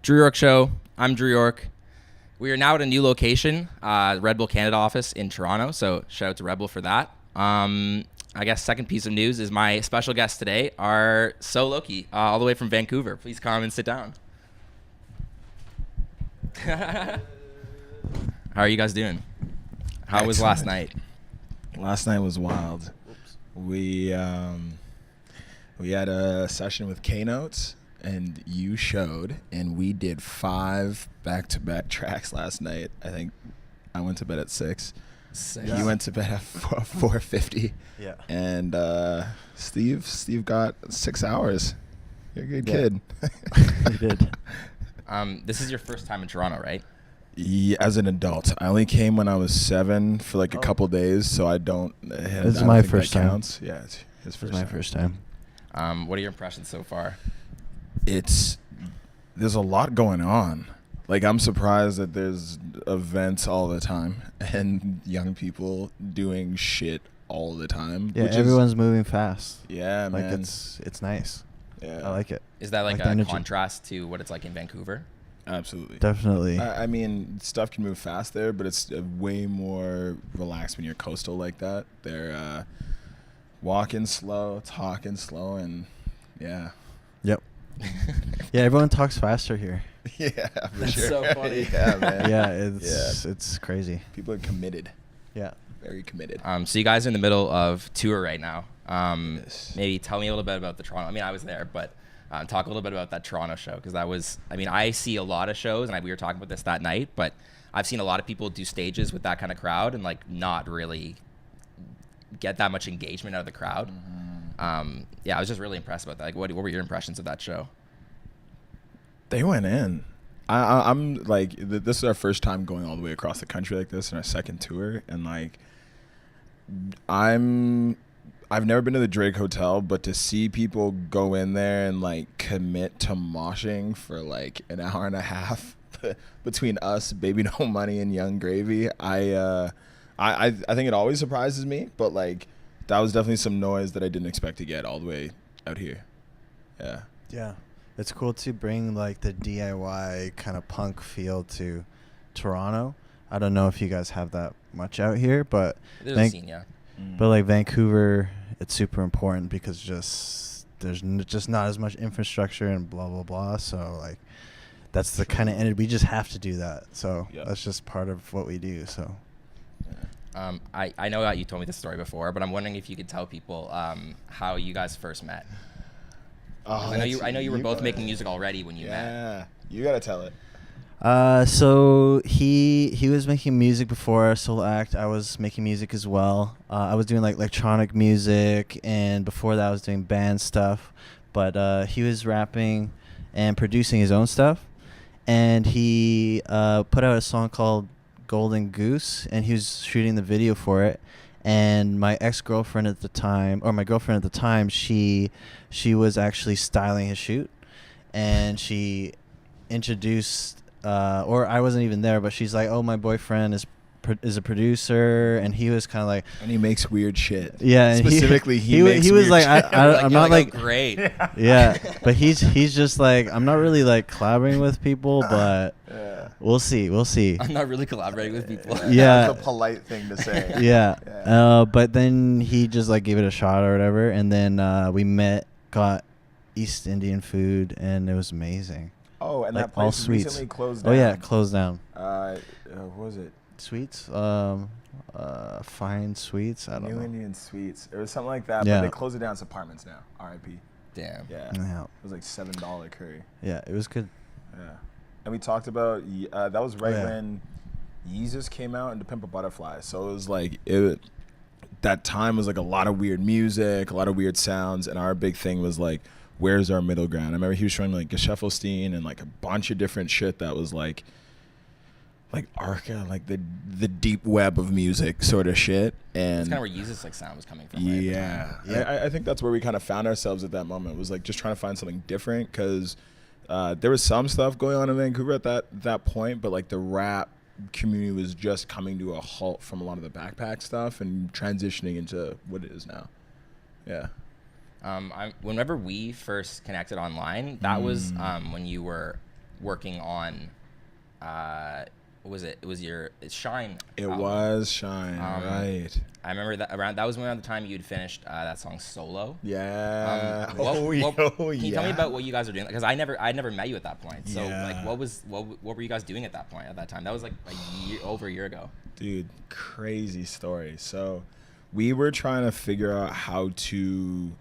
Drew Yorke Show. I'm Drew Yorke. We are now at a new location, Red Bull Canada office in Toronto. So shout out to Red Bull for that. I guess second piece of news is my special guests today are LOKI, all the way from Vancouver. Please come and sit down. How are you guys doing? How was last night? Last night was wild. We had a session with K-Notes, and you showed, and we did 5 back-to-back tracks last night. I think I went to bed at 6. Yeah. You went to bed at 4:50. Yeah. And Steve got 6 hours. You're a good kid. He did. This is your first time in Toronto, right? Yeah, as an adult. I only came when I was 7 for like a couple days, so I don't. This is my first time. Yeah, it's his This first is my time. first time. What are your impressions so far? There's a lot going on. Like, I'm surprised that there's events all the time and young people doing shit all the time. Yeah, everyone's moving fast. Yeah, like man. it's nice. Yeah. I like it. Is that like the a energy. contrast to what it's like in Vancouver? Absolutely. Definitely. I mean, stuff can move fast there, but it's way more relaxed when you're coastal like that. They're walking slow, talking slow, and yeah. Yep. Yeah, everyone talks faster here. Yeah, for That's sure. so funny. Yeah, man. Yeah, it's crazy. People are committed. Yeah. Very committed. So you guys are in the middle of tour right now. Yes. Maybe tell me a little bit about the Toronto. I mean, I was there, but talk a little bit about that Toronto show, because that was. I mean, I see a lot of shows, and we were talking about this that night, but I've seen a lot of people do stages with that kind of crowd and like not really get that much engagement out of the crowd. Yeah, I was just really impressed about that. Like, what were your impressions of that show? They went in. I'm like, this is our first time going all the way across the country like this in our second tour, and like, I've never been to the Drake Hotel, but to see people go in there and like commit to moshing for like an hour and a half between us, Baby No Money, and Young Gravy, I think it always surprises me, but like, that was definitely some noise that I didn't expect to get all the way out here. Yeah. Yeah. It's cool to bring like the DIY kind of punk feel to Toronto. I don't know if you guys have that much out here, but There's a scene, yeah. But like Vancouver, it's super important because there's just not as much infrastructure and blah blah blah. So like, that's the kind of energy we just have to do that. So that's just part of what we do. So. I know that you told me this story before, but I'm wondering if you could tell people how you guys first met. I know you were both making music already when you met. Yeah, you gotta tell it. So he was making music before our solo act. I was making music as well. I was doing like electronic music, and before that I was doing band stuff. But he was rapping and producing his own stuff, and he put out a song called Golden Goose, and he was shooting the video for it. And my girlfriend at the time, she was actually styling his shoot, and she introduced, or I wasn't even there, but she's like, "Oh, my boyfriend is a producer," and he was kind of like, and he makes weird shit. Yeah, and specifically he was weird like, shit. I'm not like, oh, great. Yeah, but he's just like, I'm not really like collaborating with people, but we'll see. I'm not really collaborating with people. Yeah, that's a polite thing to say. Yeah. But then he just like gave it a shot or whatever, and then we met, got East Indian food, and it was amazing. Oh, and like, that place all sweets. recently closed down. Oh yeah, closed down. What was it? Sweets, Fine Sweets. I don't know. New Indian Sweets. It was something like that. Yeah. But they closed it down. It's apartments now. R.I.P. Damn. Yeah. Yeah. It was like $7 curry. Yeah, it was good. Yeah. And we talked about that was right yeah. when Yeezus came out and To Pimp a Butterfly. So it was like that time was like a lot of weird music, a lot of weird sounds, and our big thing was like, where's our middle ground? I remember he was showing like Geschäftelstein and like a bunch of different shit that was like Arca, like the deep web of music sort of shit. And that's kind of where Yeezus like sound was coming from. Right? Yeah. I think that's where we kind of found ourselves at that moment, was like just trying to find something different, because there was some stuff going on in Vancouver at that point, but like the rap community was just coming to a halt from a lot of the backpack stuff and transitioning into what it is now. Yeah. Whenever we first connected online, that was when you were working on what was it? It was it's Shine. It album. was Shine, right? I remember that was around the time you'd finished that song Solo. Yeah. Can you yeah. tell me about what you guys are doing? Because I never met you at that point. So Yeah. like, what were you guys doing at that point? At that time, that was like over a year ago. Dude, crazy story. So we were trying to figure out how to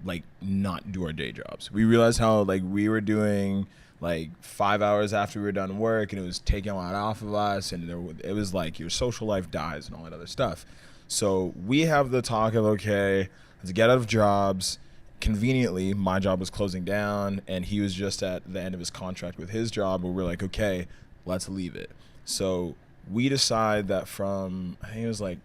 like not do our day jobs. We realized how like we were doing like 5 hours after we were done work, and it was taking a lot off of us, and it was like your social life dies and all that other stuff. So we have the talk of, okay, let's get out of jobs. Conveniently, my job was closing down, and he was just at the end of his contract with his job, where we're like, okay, let's leave it. So we decide that from, I think it was like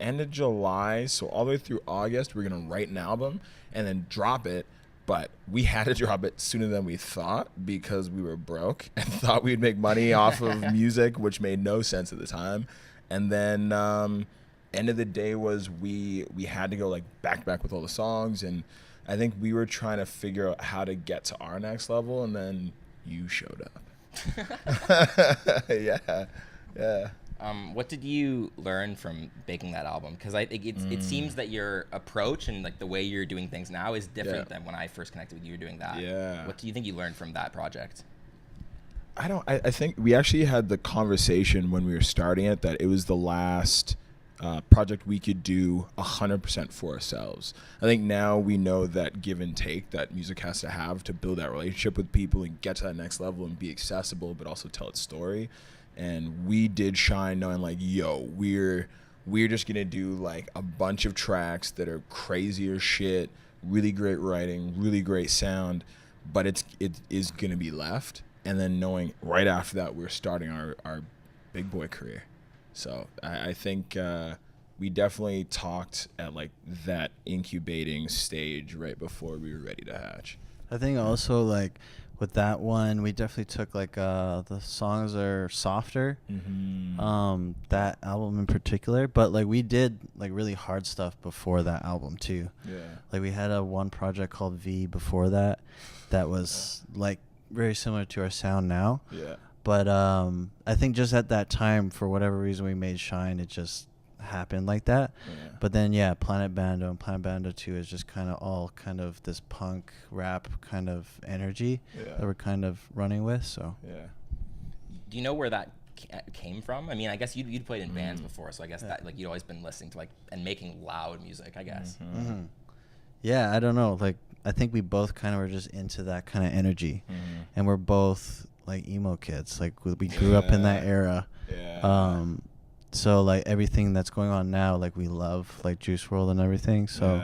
end of July, so all the way through August, we're going to write an album and then drop it. But we had to drop it sooner than we thought because we were broke and thought we'd make money off of music, which made no sense at the time. And then end of the day was we had to go like back to back with all the songs. And I think we were trying to figure out how to get to our next level. And then you showed up. Yeah. What did you learn from making that album? Because I think it seems that your approach and like the way you're doing things now is different than when I first connected with you doing that. Yeah. What do you think you learned from that project? I think we actually had the conversation when we were starting it that it was the last project we could do 100% for ourselves. I think now we know that give and take that music has to have to build that relationship with people and get to that next level and be accessible, but also tell its story. And we did Shine knowing like, yo, we're just gonna do like a bunch of tracks that are crazy as shit, really great writing, really great sound, but it is gonna be left. And then knowing right after that we're starting our big boy career. So I think we definitely talked at like that incubating stage right before we were ready to hatch. I think also like with that one, we definitely took like the songs are softer. Mm-hmm. That album in particular, but like we did like really hard stuff before that album too. Yeah. Like we had one project called V before that was like very similar to our sound now. Yeah. But I think just at that time, for whatever reason, we made Shine. It just happened like that. Yeah. But then, Planet Bando and Planet Bando 2 is just kind of all kind of this punk rap kind of energy that we're kind of running with. So Yeah. Do you know where that came from? I mean, I guess you'd played in bands before, so I guess that like you'd always been listening to like and making loud music, I guess. Mm-hmm. Yeah, I don't know. Like I think we both kind of were just into that kind of energy, and we're both like emo kids. Like we grew up in that era. Yeah. So like everything that's going on now, like we love like Juice WRLD and everything. So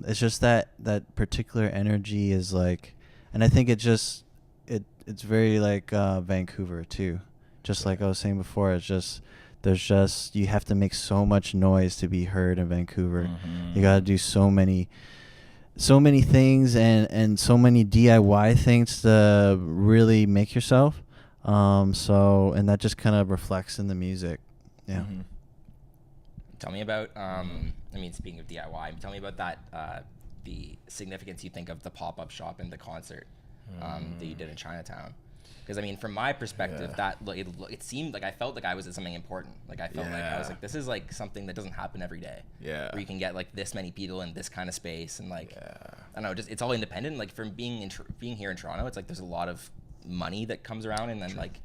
it's just that particular energy is like, and I think it's very like Vancouver too. Just like I was saying before, there's just you have to make so much noise to be heard in Vancouver. You got to do so many things and so many DIY things to really make yourself. And that just kind of reflects in the music. Yeah. Tell me about I mean, speaking of DIY, tell me about that the significance you think of the pop-up shop and the concert that you did in Chinatown. Because I mean, from my perspective, that it seemed like I felt like I was at something important. Like I felt like I was like, this is like something that doesn't happen every day. Yeah. Where you can get like this many people in this kind of space and like I don't know, just it's all independent. Like from being here in Toronto, it's like there's a lot of money that comes around and then like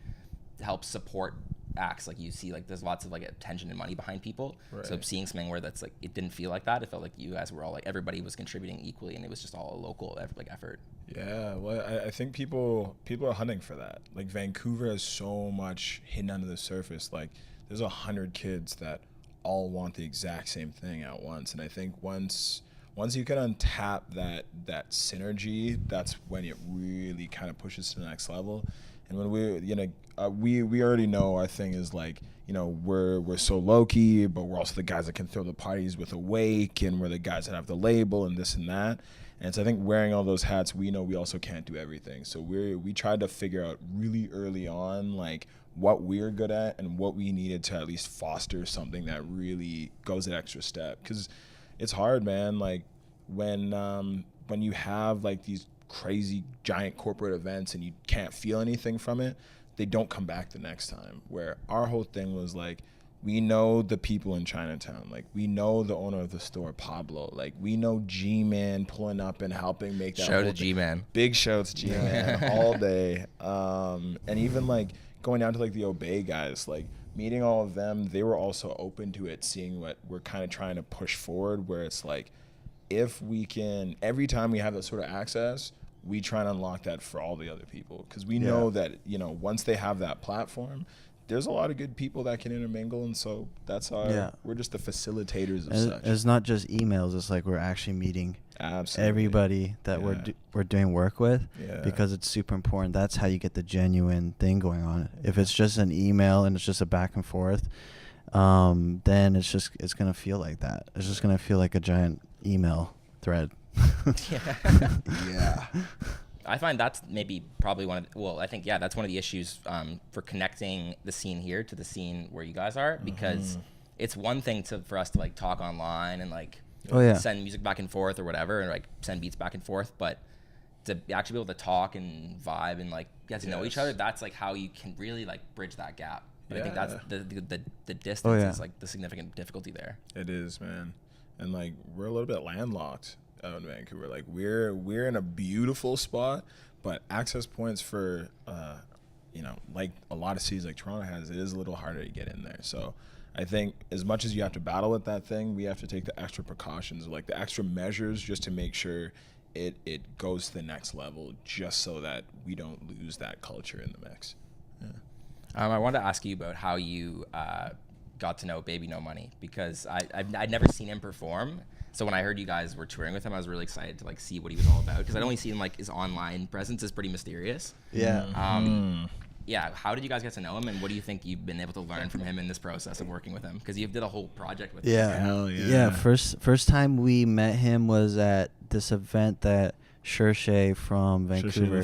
helps support acts. Like you see like there's lots of like attention and money behind people. Right. So seeing something where that's like it didn't feel like that. It felt like you guys were all like everybody was contributing equally and it was just all a local like effort. Yeah, well, I think people are hunting for that. Like Vancouver has so much hidden under the surface. Like there's 100 kids that all want the exact same thing at once. And I think once you can untap that synergy, that's when it really kind of pushes to the next level. And when we already know our thing is like, we're so LOKI, but we're also the guys that can throw the parties with Awake, and we're the guys that have the label and this and that. And so I think wearing all those hats, we know we also can't do everything. So we tried to figure out really early on like what we're good at and what we needed to at least foster something that really goes an extra step. Because it's hard, man. Like when you have like these crazy giant corporate events and you can't feel anything from it, they don't come back the next time. Where our whole thing was like, we know the people in Chinatown. Like, we know the owner of the store, Pablo. Like, we know G-Man pulling up and helping make that Shout to G-Man. Big shouts G-Man all day. And even, like, going down to, like, the Obey guys, like, meeting all of them, they were also open to it, seeing what we're kind of trying to push forward, where it's like, if we can, every time we have that sort of access, we try and unlock that for all the other people. Because we know that, you know, once they have that platform, there's a lot of good people that can intermingle, and so that's our, we're just the facilitators of such. It's not just emails, it's like we're actually meeting everybody that we're doing work with, because it's super important. That's how you get the genuine thing going on. If it's just an email and it's just a back and forth, then it's gonna feel like that. It's just gonna feel like a giant email thread. Yeah. I find that's probably one of I think that's one of the issues for connecting the scene here to the scene where you guys are, because it's one thing for us to like talk online and like send music back and forth or whatever, and like send beats back and forth, but to actually be able to talk and vibe and like get to know each other, that's like how you can really like bridge that gap. But I think that's the distance is like the significant difficulty there. It is, man. And like we're a little bit landlocked out in Vancouver. Like we're in a beautiful spot, but access points for you know, like a lot of cities like Toronto has, it is a little harder to get in there. So I think as much as you have to battle with that thing, we have to take the extra precautions, like the extra measures, just to make sure it goes to the next level, just so that we don't lose that culture in the mix. I wanted to ask you about how you got to know Baby No Money, because I'd never seen him perform. So when I heard you guys were touring with him, I was really excited to like see what he was all about, because I'd only seen like his online presence is pretty mysterious. How did you guys get to know him, and what do you think you've been able to learn from him in this process of working with him? Because you did a whole project with him. Hell yeah. First time we met him was at this event that Shershay from Vancouver,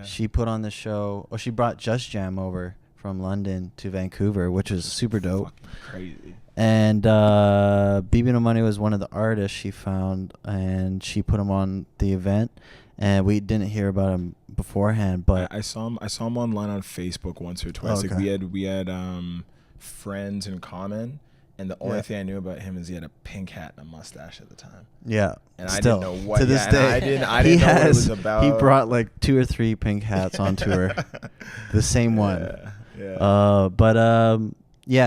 she put on the show. She brought Just Jam over from London to Vancouver, which was super dope. Crazy. And bbno Money was one of the artists she found, and she put him on the event. And we didn't hear about him beforehand, but I saw him online on Facebook once or twice. Okay. Like we had friends in common, and the only thing I knew about him is he had a pink hat and a mustache at the time. Yeah, and still, I didn't know what. To this day, I didn't know what it was about. He brought like 2 or 3 pink hats on tour, the same one. Yeah.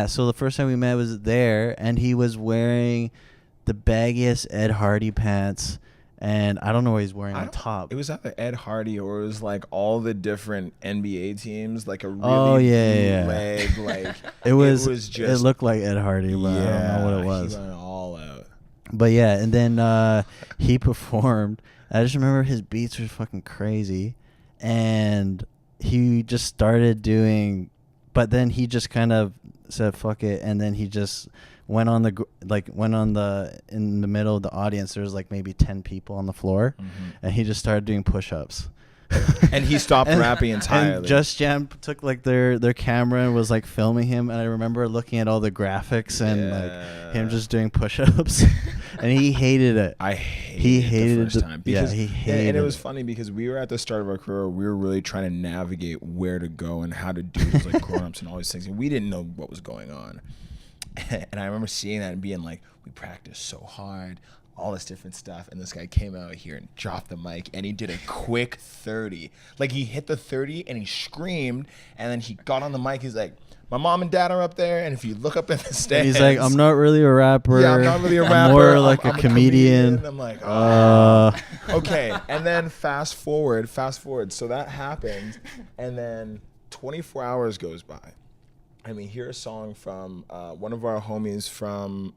So the first time we met was there, and he was wearing the baggiest Ed Hardy pants. And I don't know what he's wearing on top. It was either Ed Hardy or it was like all the different NBA teams, like a really leg, like it was just. It looked like Ed Hardy, but I don't know what it was. He went all out. But yeah, and then he performed. I just remember his beats were fucking crazy, and he just started doing. But then he just kind of said fuck it, and then he just went on in the middle of the audience. There was like maybe 10 people on the floor, and he just started doing push-ups. And he stopped rapping entirely. And Just Jam took like their camera and was like filming him, and I remember looking at all the graphics and like him just doing push-ups, and he hated it. He hated it the first time because he hated it. And it was funny because we were at the start of our career, we were really trying to navigate where to go and how to do those like grown-ups and all these things, and we didn't know what was going on. And I remember seeing that and being like, we practiced so hard, all this different stuff, and this guy came out here and dropped the mic, and he did a quick 30. Like, he hit the 30 and he screamed, and then he got on the mic. He's like, my mom and dad are up there, and if you look up in the stands, he's like, I'm not really a rapper. Yeah, I'm not really a rapper. I'm more like I'm a comedian. I'm like, okay. And then fast forward. So that happened, and then 24 hours goes by. And we hear a song from one of our homies from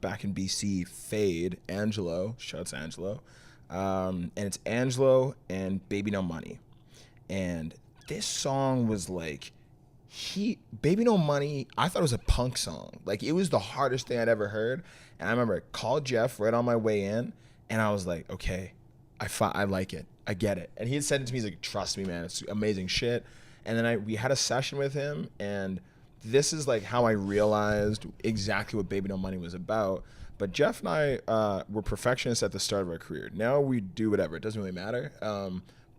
back in BC, Fade, Angelo. Shouts Angelo. And it's Angelo and Baby No Money. And this song was like, Baby No Money, I thought it was a punk song. Like, it was the hardest thing I'd ever heard. And I remember I called Jeff right on my way in, and I was like, okay, I like it. I get it. And he had said it to me, he's like, trust me, man, it's amazing shit. And then we had a session with him, and this is like how I realized exactly what Baby No Money was about. But Jeff and I were perfectionists at the start of our career. Now we do whatever. It doesn't really matter.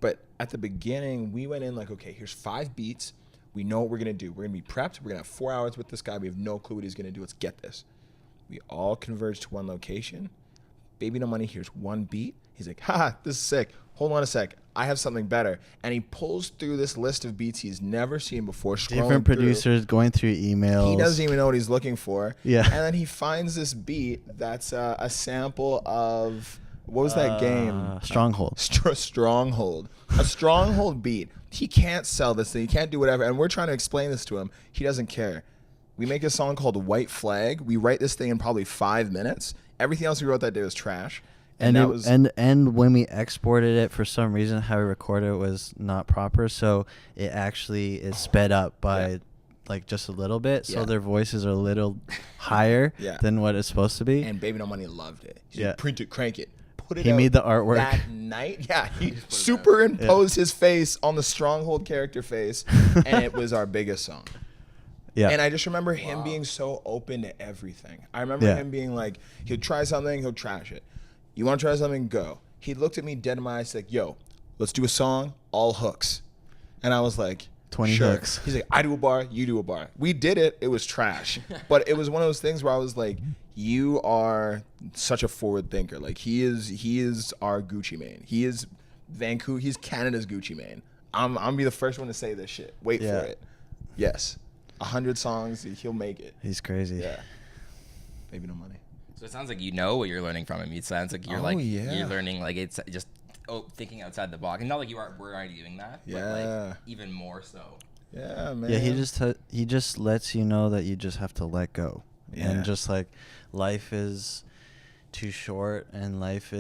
But at the beginning, we went in like, okay, here's 5 beats. We know what we're going to do. We're going to be prepped. We're going to have 4 hours with this guy. We have no clue what he's going to do. Let's get this. We all converge to one location. Baby No Money hears 1 beat. He's like, haha, this is sick. Hold on a sec. I have something better. And he pulls through this list of beats he's never seen before. Different producers going through emails. He doesn't even know what he's looking for. Yeah. And then he finds this beat that's a sample of, what was that game? Stronghold. Stronghold. A Stronghold beat. He can't sell this thing. He can't do whatever. And we're trying to explain this to him. He doesn't care. We make a song called White Flag. We write this thing in probably 5 minutes. Everything else we wrote that day was trash. And when we exported it, for some reason, how we recorded it was not proper. So it actually is sped up by like just a little bit. So their voices are a little higher than what it's supposed to be. And Baby No Money loved it. He said, print it, crank it. Put it he out made the artwork that night. Yeah, he superimposed his face on the Stronghold character face, and it was our biggest song. Yeah. And I just remember him being so open to everything. I remember him being like, he'll try something, he'll trash it. You want to try something? Go. He looked at me dead in my eyes like, yo, let's do a song, all hooks. And I was like, 20 hooks. He's like, I do a bar, you do a bar. We did it. It was trash. But it was one of those things where I was like, you are such a forward thinker. Like he is our Gucci Mane. He is Vancouver. He's Canada's Gucci Mane. I'm gonna be the first one to say this shit. Wait for it. Yes. 100 songs, he'll make it. He's crazy. Yeah. Baby No Money. So it sounds like you know what you're learning from him. It sounds like you're you're learning like it's just thinking outside the box. And not like we're already doing that, but like even more so. Yeah, man. Yeah, he just lets you know that you just have to let go. Yeah. And just like life is too short and life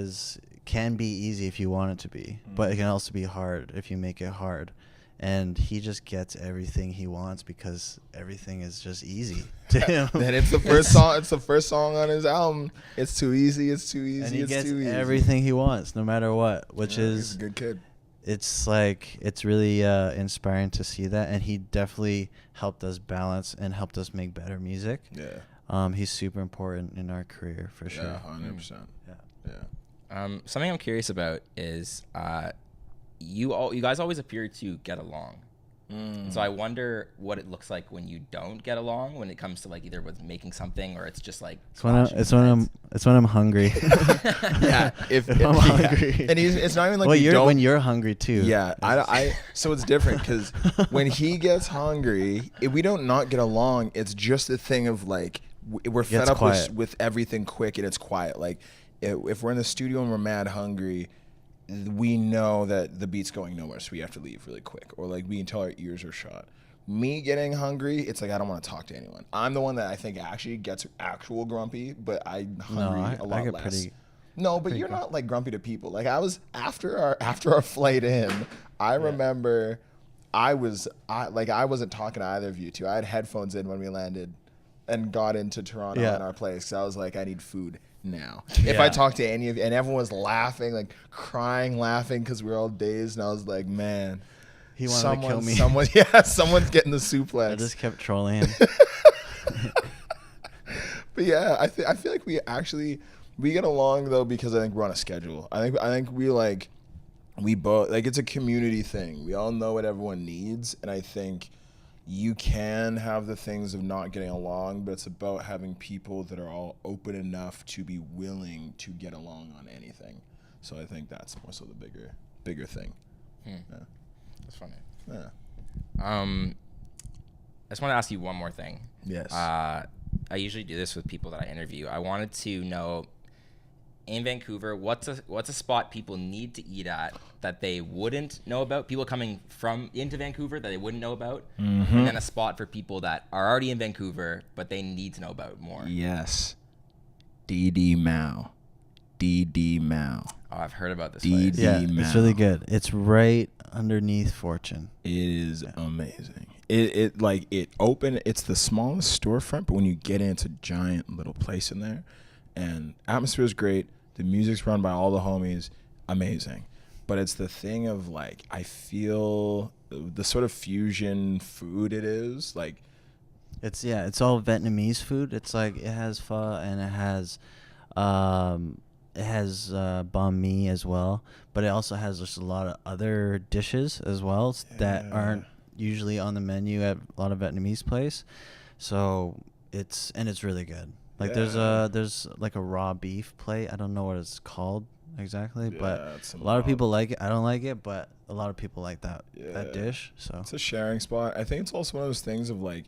can be easy if you want it to be, but it can also be hard if you make it hard. And he just gets everything he wants because everything is just easy to him. And it's the first song. It's the first song on his album. It's too easy. It's too easy. And he gets too easy. everything he wants, no matter what. Which is he's a good kid. It's like it's really inspiring to see that, and he definitely helped us balance and helped us make better music. Yeah. He's super important in our career for sure. Yeah, 100%. Yeah. Something I'm curious about is you guys always appear to get along. And so I wonder what it looks like when you don't get along when it comes to like either with making something or it's just like it's when I'm hungry. Yeah, if I'm hungry, and it's not even like when you're hungry too. Yeah, I so it's different because when he gets hungry, if we don't not get along. It's just a thing of like we're fed up with everything quick and it's quiet. Like if we're in the studio and we're mad hungry, we know that the beat's going nowhere, so we have to leave really quick, or like we can tell our ears are shot. Me getting hungry, it's like I don't want to talk to anyone. I'm the one that I think actually gets actual grumpy, but I'm hungry a lot less. No, but you're not like grumpy to people. Like I was after our flight in. I remember I wasn't talking to either of you two. I had headphones in when we landed and got into Toronto in our place. So I was like, I need food now. If I talked to any of you, and everyone was laughing, like crying, laughing because we were all dazed, and I was like, man, he wanted to kill me. Someone's getting the suplex. I just kept trolling him. But yeah, I feel like we get along though because I think we're on a schedule. I think we both like it's a community thing. We all know what everyone needs, and I think you can have the things of not getting along, but it's about having people that are all open enough to be willing to get along on anything. So I think that's more so the bigger thing. Yeah. That's funny. Yeah. I just want to ask you one more thing. Yes. I usually do this with people that I interview. I wanted to know, in Vancouver, what's a spot people need to eat at that they wouldn't know about? People coming into Vancouver that they wouldn't know about, and then a spot for people that are already in Vancouver but they need to know about more. Yes. DD Mao. DD Mao. Oh, I've heard about this place. Yeah, it's really good. It's right underneath Fortune. It is amazing. It's the smallest storefront, but when you get in, it's a giant little place in there, and atmosphere is great. The music's run by all the homies, amazing. But it's the thing of like, I feel the sort of fusion food it is like. It's all Vietnamese food. It's like it has pho and it has It has banh mi as well, but it also has just a lot of other dishes as well that aren't usually on the menu at a lot of Vietnamese place. So it's really good. Like there's like a raw beef plate. I don't know what it's called exactly, but a lot of people like it. I don't like it, but a lot of people like that dish. So it's a sharing spot. I think it's also one of those things of like,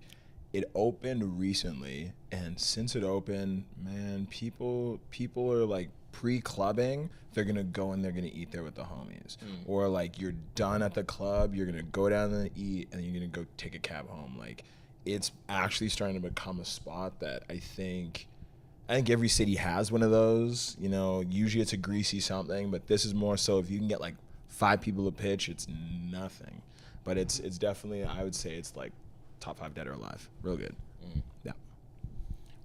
it opened recently, and since it opened, man, people are like pre-clubbing. They're gonna go and they're gonna eat there with the homies, or like you're done at the club, you're gonna go down and eat, and you're gonna go take a cab home. Like, it's actually starting to become a spot that I think every city has one of those. You know, usually it's a greasy something, but this is more so if you can get like 5 people to pitch, it's nothing. But it's definitely, I would say it's like top 5 dead or alive. Real good. Yeah.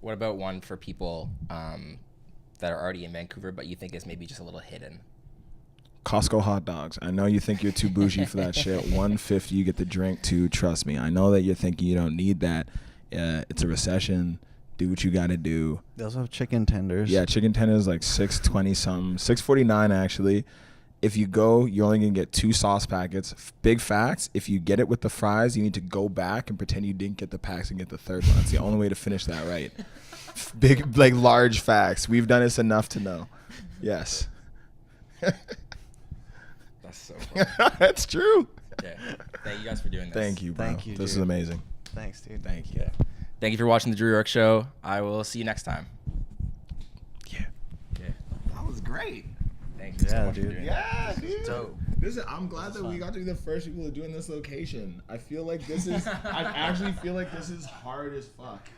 What about one for people that are already in Vancouver, but you think is maybe just a little hidden? Costco hot dogs. I know you think you're too bougie for that shit. $1.50 you get the drink too. Trust me. I know that you're thinking you don't need that. It's a recession. Do what you got to do. They also have chicken tenders. Yeah, chicken tenders like $6.20 something. $6.49 actually. If you go, you're only gonna get 2 sauce packets. Big facts. If you get it with the fries, you need to go back and pretend you didn't get the packs and get the third one. That's the only way to finish that right. Big, like, large facts. We've done this enough to know. Yes. That's so funny. That's true. Okay. Thank you guys for doing this. Thank you, bro. Thank you, This dude. is amazing. Thanks, dude. Thank you. Yeah. Thank you for watching the Drew Yorke Show. I will see you next time. Yeah. Yeah. That was great. Thank you so Yeah, much for dude. doing Yeah, that. dude. dope. Listen, I'm glad that we got to be the first people to do in this location. I feel like this is, I actually feel like this is hard as fuck.